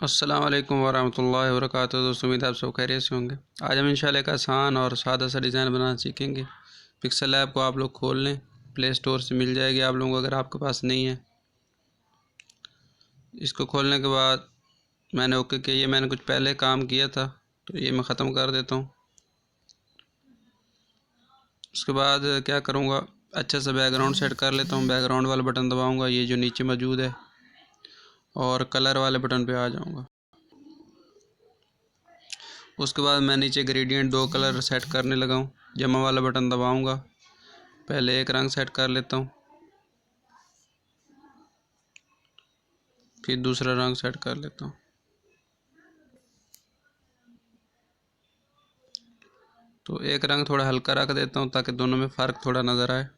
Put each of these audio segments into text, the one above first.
अस्सलाम वालेकुम वरहमतुल्लाहि वबरकातुहू। दोस्तों, उम्मीद है आप सब खैरियत से होंगे। आज हम इंशाल्लाह एक आसान और सादा सा डिज़ाइन बनाना सीखेंगे। पिक्सल ऐप को आप लोग खोल लें, प्ले स्टोर से मिल जाएगी आप लोगों को, अगर आपके पास नहीं है। इसको खोलने के बाद मैंने ओके किया। ये मैंने कुछ पहले काम किया था, तो ये मैं ख़त्म कर देता हूँ। उसके बाद क्या करूँगा, अच्छे से बैकग्राउंड सेट कर लेता हूँ। बैकग्राउंड वाला बटन दबाऊँगा, ये जो नीचे मौजूद है, और कलर वाले बटन पर आ जाऊँगा। उसके बाद मैं नीचे ग्रेडियंट 2 कलर सेट करने लगा हूँ। जमा वाला बटन दबाऊँगा, पहले एक रंग सेट कर लेता हूँ, फिर दूसरा रंग सेट कर लेता हूँ। तो एक रंग थोड़ा हल्का रख देता हूँ ताकि दोनों में फ़र्क थोड़ा नज़र आए।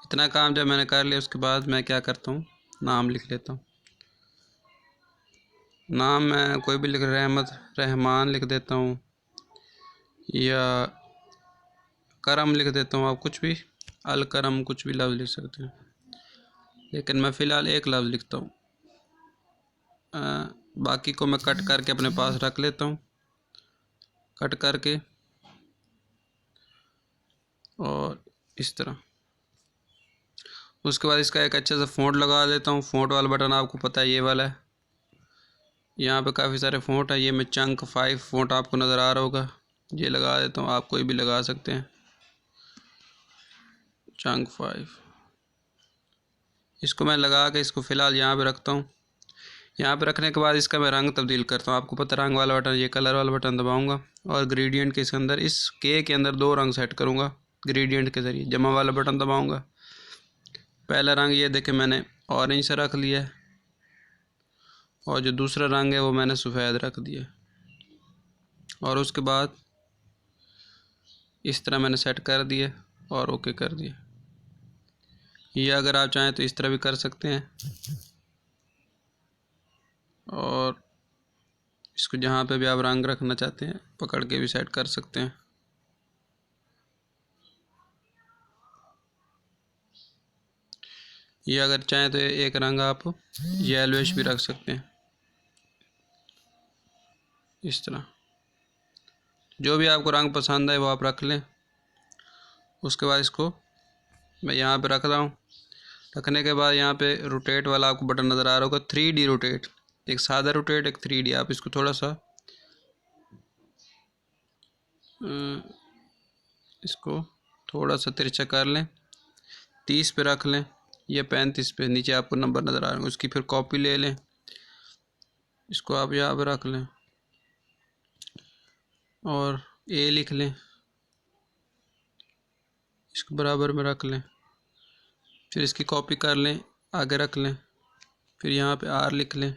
इतना काम जब मैंने कर लिया, उसके बाद मैं क्या करता हूँ, नाम लिख लेता हूँ। नाम मैं कोई भी लिख, रहमत रहमान लिख देता हूँ, या करम लिख देता हूँ। आप कुछ भी, अल करम कुछ भी लफ्ज़ लिख सकते हैं, लेकिन मैं फ़िलहाल एक लफ्ज़ लिखता हूँ। बाकी को मैं कट करके अपने पास रख लेता हूँ, कट करके, और इस तरह। उसके बाद इसका एक अच्छे से फ़ॉन्ट लगा देता हूँ। फ़ॉन्ट वाला बटन आपको पता है, ये वाला है। यहाँ पे काफ़ी सारे फ़ॉन्ट है। ये मैं चंक 5 फ़ॉन्ट आपको नज़र आ रहा होगा, ये लगा देता हूँ। आप कोई भी लगा सकते हैं, चंक 5। इसको मैं लगा के इसको फ़िलहाल यहाँ पे रखता हूँ। यहाँ पे रखने के बाद इसका मैं रंग तब्दील करता हूँ। आपको पता, रंग वाला बटन, ये कलर वाला बटन दबाऊँगा, और ग्रेडियंट के इसके अंदर, इस के अंदर 2 रंग सेट करूँगा ग्रेडियंट के ज़रिए। जमा वाला बटन दबाऊँगा। पहला रंग ये देखें मैंने ऑरेंज से रख लिया है, और जो दूसरा रंग है वो मैंने सफ़ेद रख दिया। और उसके बाद इस तरह मैंने सेट कर दिया और ओके कर दिया। ये अगर आप चाहें तो इस तरह भी कर सकते हैं, और इसको जहाँ पे भी आप रंग रखना चाहते हैं पकड़ के भी सेट कर सकते हैं। ये अगर चाहें तो एक रंग आप येलोइश भी रख सकते हैं, इस तरह। जो भी आपको रंग पसंद है वो आप रख लें। उसके बाद इसको मैं यहाँ पे रख रहा हूँ। रखने के बाद यहाँ पे रोटेट वाला आपको बटन नज़र आ रहा होगा, 3D रोटेट। एक सादा रोटेट, एक 3D। आप इसको थोड़ा सा इसको थोड़ा सा तिरछा कर लें, 30 पे रख लें या 35 पे। नीचे आपको नंबर नज़र आ रहा है, उसकी फिर कॉपी ले लें। इसको आप यहाँ पे रख लें और ए लिख लें, इसको बराबर में रख लें। फिर इसकी कॉपी कर लें, आगे रख लें, फिर यहाँ पे आर लिख लें।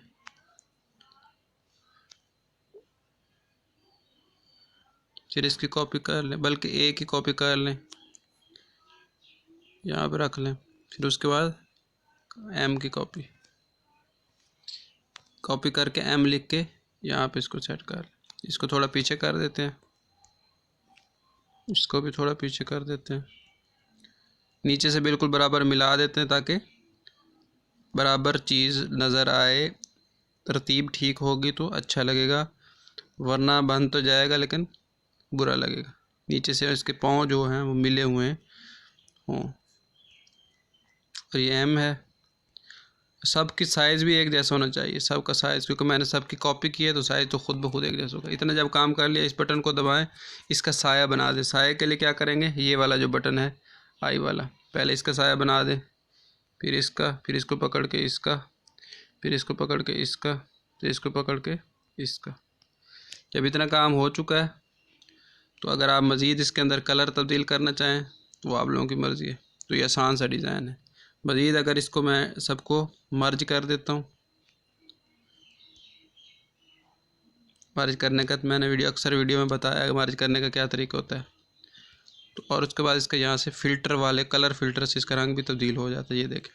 फिर इसकी कॉपी कर लें, बल्कि ए की कॉपी कर लें, यहाँ पे रख लें। फिर उसके बाद एम की कॉपी करके एम लिख के यहाँ पे इसको सेट कर लें। इसको थोड़ा पीछे कर देते हैं, इसको भी थोड़ा पीछे कर देते हैं। नीचे से बिल्कुल बराबर मिला देते हैं ताकि बराबर चीज़ नज़र आए। तरतीब ठीक होगी तो अच्छा लगेगा, वरना बन तो जाएगा लेकिन बुरा लगेगा। नीचे से इसके पाँव जो हैं वो मिले हुए हों। और ये एम है। सबकी साइज़ भी एक जैसा होना चाहिए, सबका साइज़, क्योंकि मैंने सबकी कॉपी की है तो साइज़ तो खुद ब खुद एक जैसा होगा। इतना जब काम कर लिया, इस बटन को दबाएं, इसका साया बना दें। साया के लिए क्या करेंगे, ये वाला जो बटन है आई वाला, पहले इसका साया बना दें, फिर इसका, फिर इसको पकड़ के इसका, फिर इसको पकड़ के इसका, फिर इसको पकड़ के इसका। जब इतना काम हो चुका है तो अगर आप मज़ीद इसके अंदर कलर तब्दील करना चाहें तो वो आप लोगों की मर्ज़ी है। तो ये आसान सा डिज़ाइन है। मज़ीद अगर इसको मैं सबको मर्ज कर देता हूँ, मर्ज करने का तो मैंने अक्सर वीडियो में बताया है मर्ज करने का क्या तरीका होता है। तो और उसके बाद इसका यहाँ से फ़िल्टर वाले कलर फ़िल्टर से इसका रंग भी तब्दील हो जाता है। ये देखें,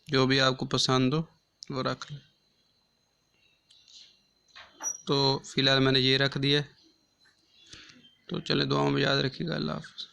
जो भी आपको पसंद हो वो रख लें। तो फ़िलहाल मैंने ये रख दिया। तो चले, दुआओं में याद रखिएगा। अल्लाह हाफ़िज़।